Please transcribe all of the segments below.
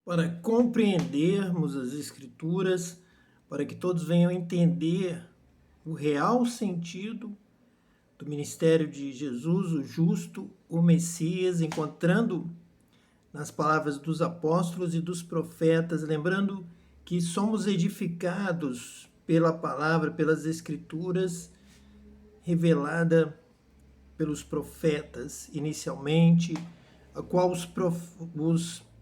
para compreendermos as Escrituras, para que todos venham entender o real sentido do ministério de Jesus, o justo, o Messias, encontrando nas palavras dos apóstolos e dos profetas, lembrando que somos edificados pela palavra, pelas Escrituras, revelada pelos profetas inicialmente, a qual os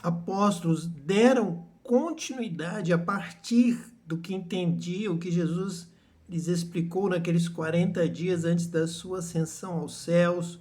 apóstolos deram continuidade a partir do que entendiam, o que Jesus lhes explicou naqueles 40 dias antes da sua ascensão aos céus,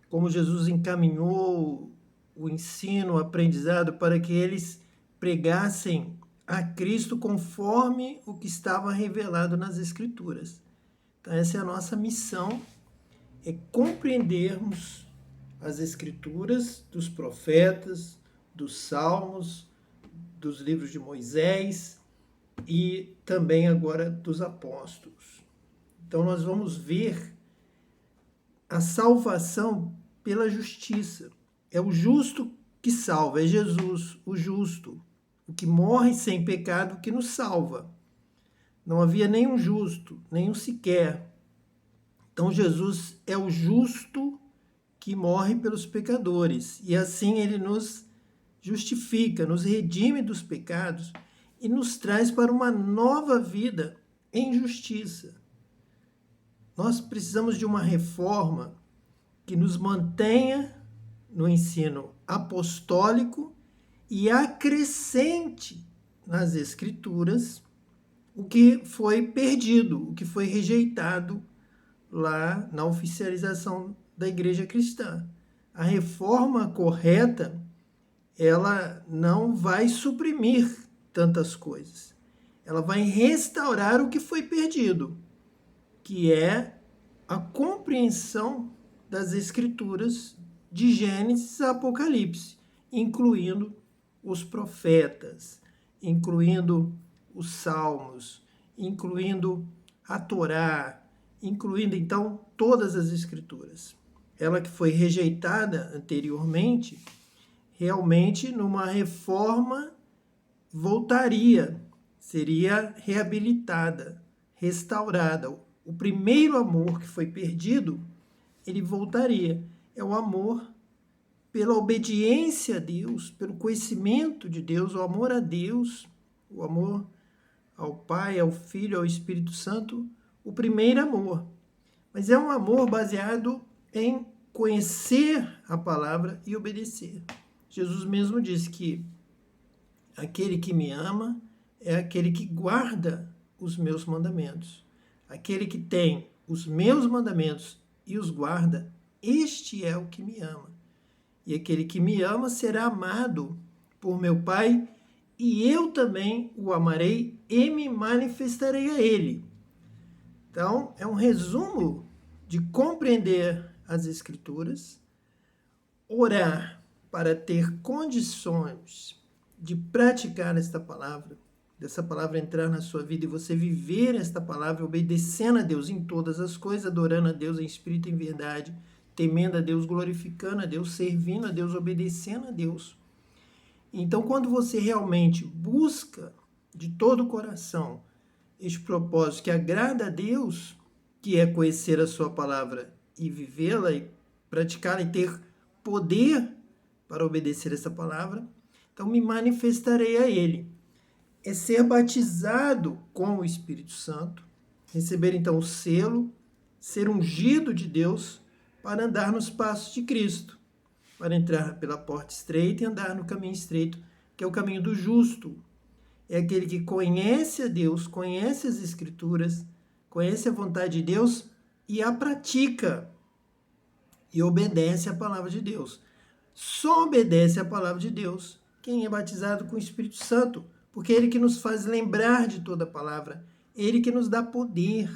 como Jesus encaminhou o ensino, o aprendizado para que eles pregassem a Cristo conforme o que estava revelado nas Escrituras. Então essa é a nossa missão, é compreendermos as Escrituras dos profetas, dos Salmos, dos livros de Moisés e também agora dos apóstolos. Então nós vamos ver a salvação pela justiça. É o justo que salva, é Jesus, o justo, o que morre sem pecado, que nos salva. Não havia nenhum justo, nenhum sequer. Então Jesus é o justo que morre pelos pecadores, e assim ele nos justifica, nos redime dos pecados e nos traz para uma nova vida em justiça. Nós precisamos de uma reforma que nos mantenha no ensino apostólico e acrescente nas Escrituras o que foi perdido, o que foi rejeitado lá na oficialização da Igreja Cristã. A reforma correta, ela não vai suprimir tantas coisas. Ela vai restaurar o que foi perdido, que é a compreensão das Escrituras de Gênesis a Apocalipse, incluindo os profetas, incluindo os Salmos, incluindo a Torá, incluindo então todas as Escrituras. Ela que foi rejeitada anteriormente, realmente numa reforma voltaria, seria reabilitada, restaurada. O primeiro amor que foi perdido, ele voltaria. É o amor pela obediência a Deus, pelo conhecimento de Deus, o amor a Deus, o amor ao Pai, ao Filho, ao Espírito Santo, o primeiro amor. Mas é um amor baseado em conhecer a palavra e obedecer. Jesus mesmo disse que aquele que me ama é aquele que guarda os meus mandamentos. Aquele que tem os meus mandamentos e os guarda, este é o que me ama. E aquele que me ama será amado por meu Pai, e eu também o amarei e me manifestarei a ele. Então, é um resumo de compreender as Escrituras, orar para ter condições de praticar esta palavra, dessa palavra entrar na sua vida e você viver esta palavra obedecendo a Deus em todas as coisas, adorando a Deus em espírito e em verdade, temendo a Deus, glorificando a Deus, servindo a Deus, obedecendo a Deus. Então, quando você realmente busca de todo o coração este propósito que agrada a Deus, que é conhecer a sua palavra e vivê-la e praticá-la e ter poder para obedecer essa palavra, então me manifestarei a ele. É ser batizado com o Espírito Santo, receber então o selo, ser ungido de Deus para andar nos passos de Cristo, para entrar pela porta estreita e andar no caminho estreito, que é o caminho do justo. É aquele que conhece a Deus, conhece as Escrituras, conhece a vontade de Deus e a pratica e obedece à palavra de Deus. Só obedece à palavra de Deus quem é batizado com o Espírito Santo, porque é ele que nos faz lembrar de toda a palavra, ele que nos dá poder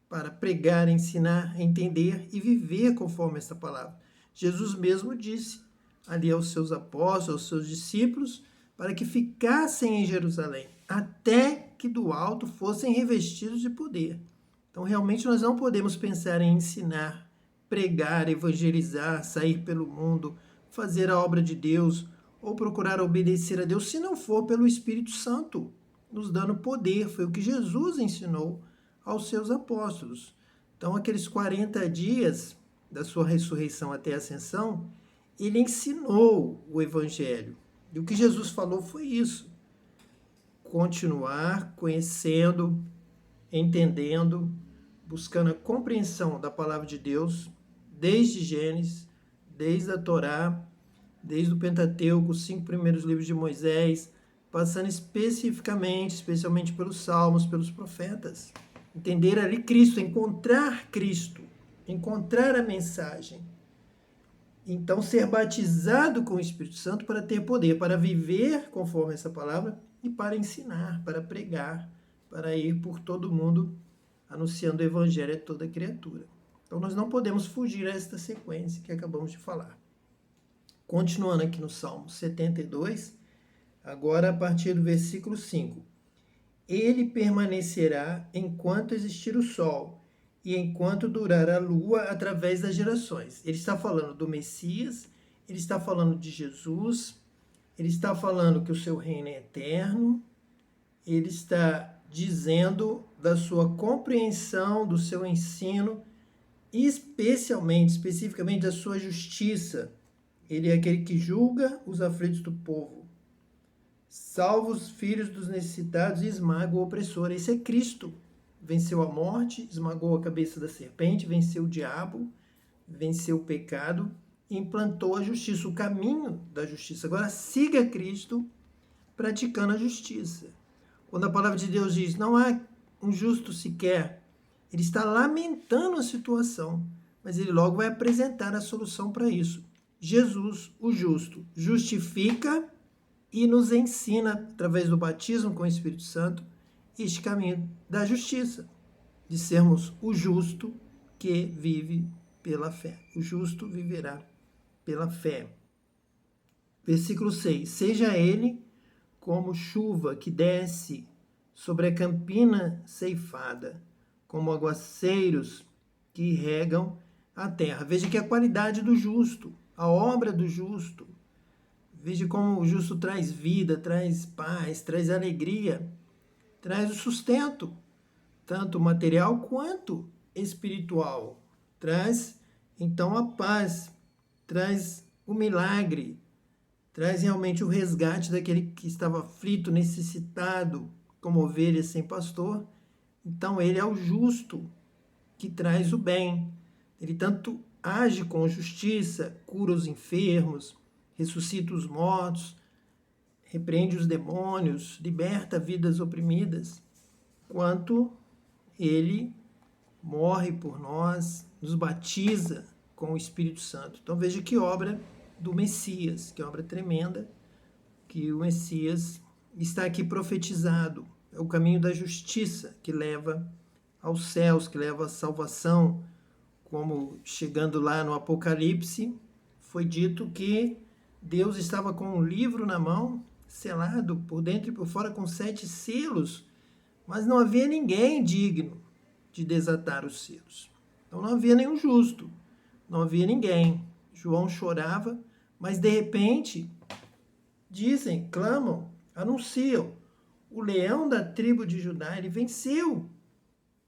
para pregar, ensinar, entender e viver conforme essa palavra. Jesus mesmo disse ali aos seus apóstolos, aos seus discípulos, para que ficassem em Jerusalém, até que do alto fossem revestidos de poder. Então, realmente, nós não podemos pensar em ensinar, pregar, evangelizar, sair pelo mundo, fazer a obra de Deus, ou procurar obedecer a Deus se não for pelo Espírito Santo, nos dando poder. Foi o que Jesus ensinou aos seus apóstolos. Então, aqueles 40 dias da sua ressurreição até a ascensão, ele ensinou o Evangelho. E o que Jesus falou foi isso: continuar conhecendo, entendendo, buscando a compreensão da palavra de Deus, desde Gênesis, desde a Torá, desde o Pentateuco, os 5 primeiros livros de Moisés, passando especialmente pelos Salmos, pelos profetas. Entender ali Cristo, encontrar a mensagem. Então, ser batizado com o Espírito Santo para ter poder, para viver conforme essa palavra e para ensinar, para pregar, para ir por todo mundo anunciando o Evangelho a toda criatura. Então, nós não podemos fugir a esta sequência que acabamos de falar. Continuando aqui no Salmo 72, agora a partir do versículo 5. Ele permanecerá enquanto existir o sol e enquanto durar a lua através das gerações. Ele está falando do Messias, ele está falando de Jesus, ele está falando que o seu reino é eterno, ele está dizendo da sua compreensão, do seu ensino, especificamente da sua justiça. Ele é aquele que julga os aflitos do povo, salva os filhos dos necessitados e esmaga o opressor. Esse é Cristo. Venceu a morte, esmagou a cabeça da serpente, venceu o diabo, venceu o pecado e implantou a justiça, o caminho da justiça. Agora siga Cristo praticando a justiça. Quando a palavra de Deus diz, não há um justo sequer, ele está lamentando a situação, mas ele logo vai apresentar a solução para isso. Jesus, o justo, justifica e nos ensina, através do batismo com o Espírito Santo, este caminho da justiça, de sermos o justo que vive pela fé. O justo viverá pela fé. Versículo 6. Seja ele como chuva que desce sobre a campina ceifada, como aguaceiros que regam a terra. Veja que a qualidade do justo, a obra do justo. Veja como o justo traz vida, traz paz, traz alegria, traz o sustento, tanto material quanto espiritual. Traz, então, a paz, traz o milagre, traz realmente o resgate daquele que estava aflito, necessitado, como ovelha sem pastor. Então, ele é o justo que traz o bem. Ele tanto age com justiça, cura os enfermos, ressuscita os mortos, repreende os demônios, liberta vidas oprimidas, quanto ele morre por nós, nos batiza com o Espírito Santo. Então veja que obra do Messias, que obra tremenda, que o Messias está aqui profetizado. É o caminho da justiça que leva aos céus, que leva à salvação, como chegando lá no Apocalipse, foi dito que Deus estava com um livro na mão, selado por dentro e por fora com 7 selos, mas não havia ninguém digno de desatar os selos. Então não havia nenhum justo, não havia ninguém. João chorava, mas de repente dizem, clamam, anunciam, o leão da tribo de Judá, ele venceu,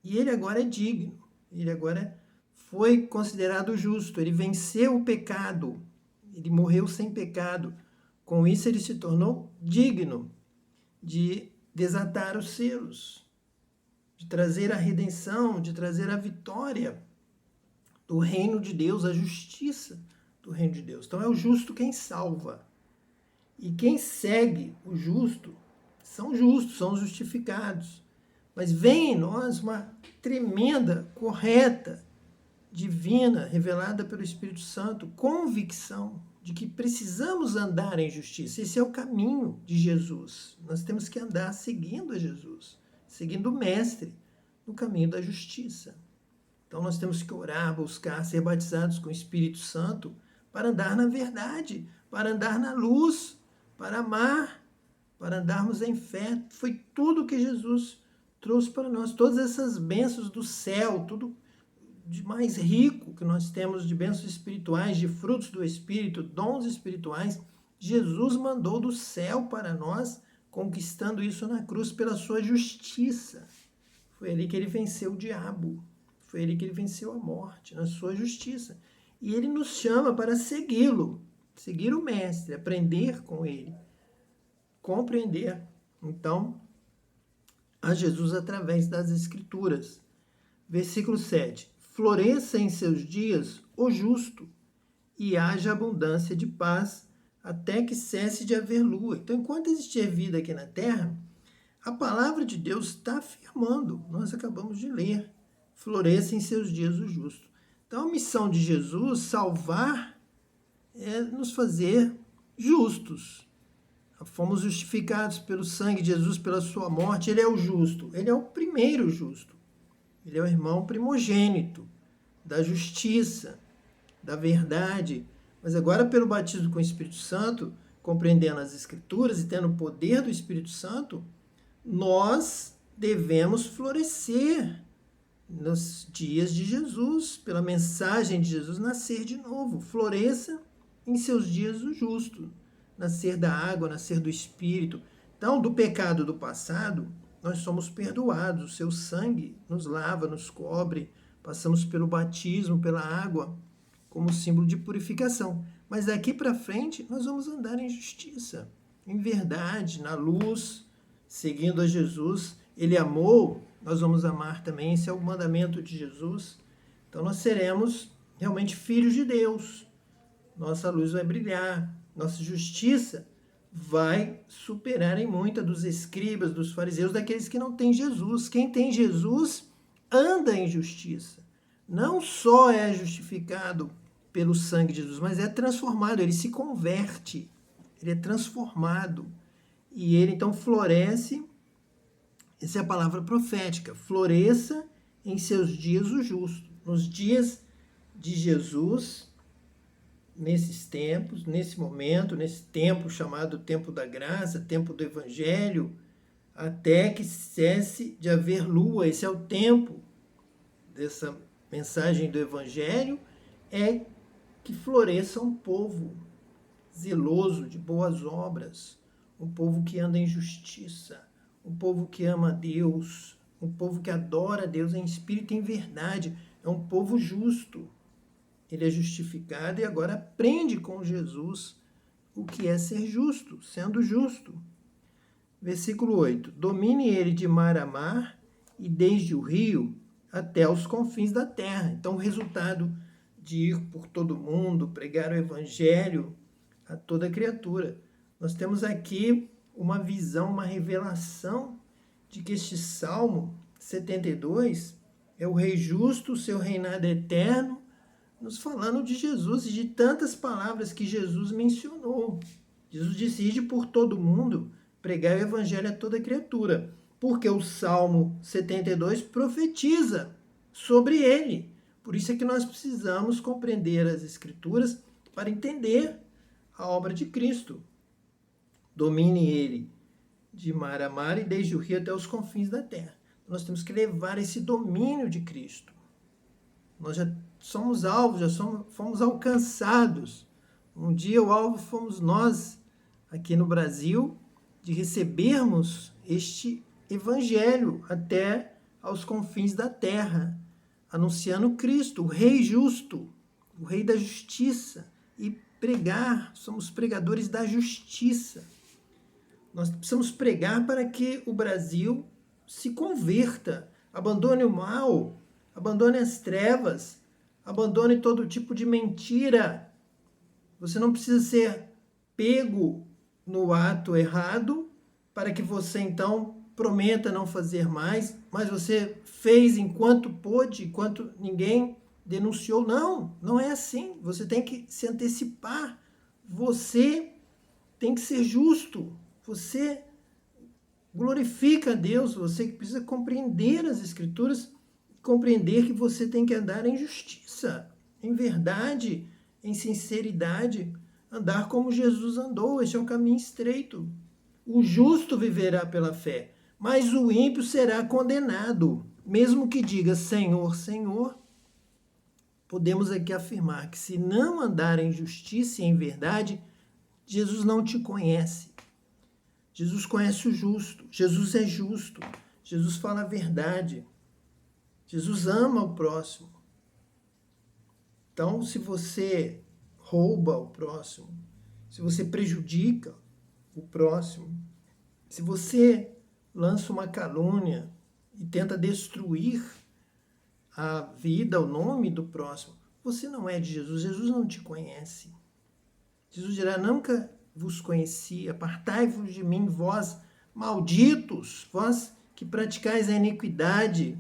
e ele agora é digno, ele agora foi considerado justo, ele venceu o pecado, ele morreu sem pecado. Com isso, ele se tornou digno de desatar os selos, de trazer a redenção, de trazer a vitória do reino de Deus, a justiça do reino de Deus. Então, é o justo quem salva. E quem segue o justo são justos, são justificados. Mas vem em nós uma tremenda, correta, divina, revelada pelo Espírito Santo, convicção de que precisamos andar em justiça. Esse é o caminho de Jesus. Nós temos que andar seguindo a Jesus, seguindo o Mestre no caminho da justiça. Então nós temos que orar, buscar, ser batizados com o Espírito Santo para andar na verdade, para andar na luz, para amar, para andarmos em fé. Foi tudo que Jesus trouxe para nós. Todas essas bênçãos do céu, tudo de mais rico que nós temos de bênçãos espirituais, de frutos do Espírito, dons espirituais, Jesus mandou do céu para nós, conquistando isso na cruz pela sua justiça. Foi ali que ele venceu o diabo. Foi ali que ele venceu a morte, na sua justiça. E ele nos chama para segui-lo, seguir o Mestre, aprender com ele, compreender, então, a Jesus através das Escrituras. Versículo 7. Floresça em seus dias o justo, e haja abundância de paz, até que cesse de haver lua. Então, enquanto existir vida aqui na Terra, a palavra de Deus está afirmando, nós acabamos de ler, floresça em seus dias o justo. Então, a missão de Jesus, salvar, é nos fazer justos. Fomos justificados pelo sangue de Jesus, pela sua morte. Ele é o justo, ele é o primeiro justo. Ele é o irmão primogênito da justiça, da verdade. Mas agora, pelo batismo com o Espírito Santo, compreendendo as Escrituras e tendo o poder do Espírito Santo, nós devemos florescer nos dias de Jesus, pela mensagem de Jesus, nascer de novo. Floresça em seus dias o justo, nascer da água, nascer do Espírito. Então, do pecado do passado, nós somos perdoados. O seu sangue nos lava, nos cobre. Passamos pelo batismo, pela água, como símbolo de purificação. Mas daqui para frente, nós vamos andar em justiça, em verdade, na luz, seguindo a Jesus. Ele amou, nós vamos amar também. Esse é o mandamento de Jesus. Então, nós seremos realmente filhos de Deus. Nossa luz vai brilhar. Nossa justiça vai superar em muita dos escribas, dos fariseus, daqueles que não têm Jesus. Quem tem Jesus anda em justiça. Não só é justificado pelo sangue de Jesus, mas é transformado, ele se converte, ele é transformado. E ele então floresce, essa é a palavra profética, floresça em seus dias o justo. Nos dias de Jesus, nesses tempos, nesse momento, nesse tempo chamado tempo da graça, tempo do evangelho, até que cesse de haver lua. Esse é o tempo dessa mensagem do evangelho, é que floresça um povo zeloso de boas obras, um povo que anda em justiça, um povo que ama a Deus, um povo que adora a Deus em espírito e em verdade, é um povo justo. Ele é justificado e agora aprende com Jesus o que é ser justo, sendo justo. Versículo 8. Domine ele de mar a mar e desde o rio até os confins da terra. Então, o resultado de ir por todo mundo, pregar o evangelho a toda criatura. Nós temos aqui uma visão, uma revelação de que este Salmo 72 é o Rei justo, o seu reinado é eterno, nos falando de Jesus e de tantas palavras que Jesus mencionou. Jesus disse, ide por todo mundo, pregar o evangelho a toda criatura, porque o Salmo 72 profetiza sobre ele. Por isso é que nós precisamos compreender as Escrituras para entender a obra de Cristo. Domine ele de mar a mar e desde o rio até os confins da terra. Nós temos que levar esse domínio de Cristo. Nós já somos alvos, fomos alcançados. Um dia o alvo fomos nós, aqui no Brasil, de recebermos este evangelho até aos confins da terra, anunciando Cristo, o Rei justo, o Rei da justiça, e pregar, somos pregadores da justiça. Nós precisamos pregar para que o Brasil se converta, abandone o mal, abandone as trevas, abandone todo tipo de mentira. Você não precisa ser pego no ato errado para que você então prometa não fazer mais, mas você fez enquanto pôde, enquanto ninguém denunciou. Não, não é assim. Você tem que se antecipar. Você tem que ser justo. Você glorifica a Deus. Você precisa compreender as Escrituras, compreender que você tem que andar em justiça, em verdade, em sinceridade, andar como Jesus andou. Este é um caminho estreito. O justo viverá pela fé, mas o ímpio será condenado. Mesmo que diga Senhor, Senhor, podemos aqui afirmar que se não andar em justiça e em verdade, Jesus não te conhece. Jesus conhece o justo. Jesus é justo. Jesus fala a verdade. Jesus ama o próximo. Então, se você rouba o próximo, se você prejudica o próximo, se você lança uma calúnia e tenta destruir a vida, o nome do próximo, você não é de Jesus. Jesus não te conhece. Jesus dirá: nunca vos conheci, apartai-vos de mim, vós malditos, vós que praticais a iniquidade,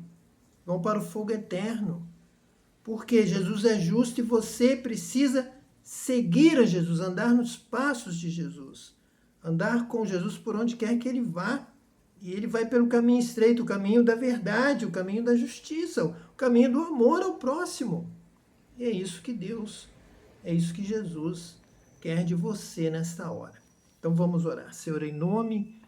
vão para o fogo eterno. Porque Jesus é justo e você precisa seguir a Jesus, andar nos passos de Jesus, andar com Jesus por onde quer que ele vá. E ele vai pelo caminho estreito, o caminho da verdade, o caminho da justiça, o caminho do amor ao próximo. E é isso que Deus, é isso que Jesus quer de você nesta hora. Então vamos orar. Senhor, em nome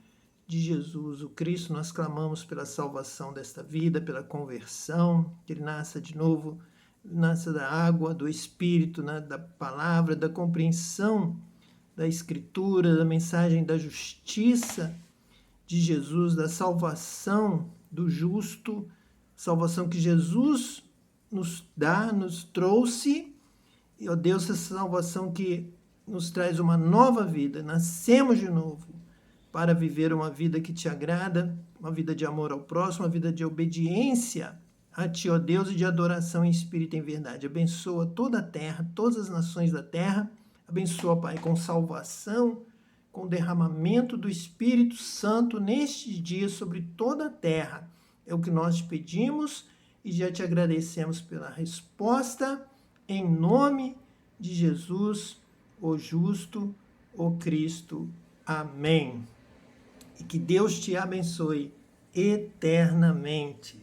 de Jesus, o Cristo, nós clamamos pela salvação desta vida, pela conversão, que ele nasça de novo, nasça da água, do Espírito, né, da palavra, da compreensão da Escritura, da mensagem da justiça de Jesus, da salvação do justo, salvação que Jesus nos dá, nos trouxe, e, ó Deus, essa salvação que nos traz uma nova vida, nascemos de novo para viver uma vida que te agrada, uma vida de amor ao próximo, uma vida de obediência a Ti, ó Deus, e de adoração em espírito e em verdade. Abençoa toda a terra, todas as nações da terra, abençoa, Pai, com salvação, com derramamento do Espírito Santo nestes dias sobre toda a terra. É o que nós te pedimos e já te agradecemos pela resposta, em nome de Jesus, o justo, o Cristo. Amém. E que Deus te abençoe eternamente.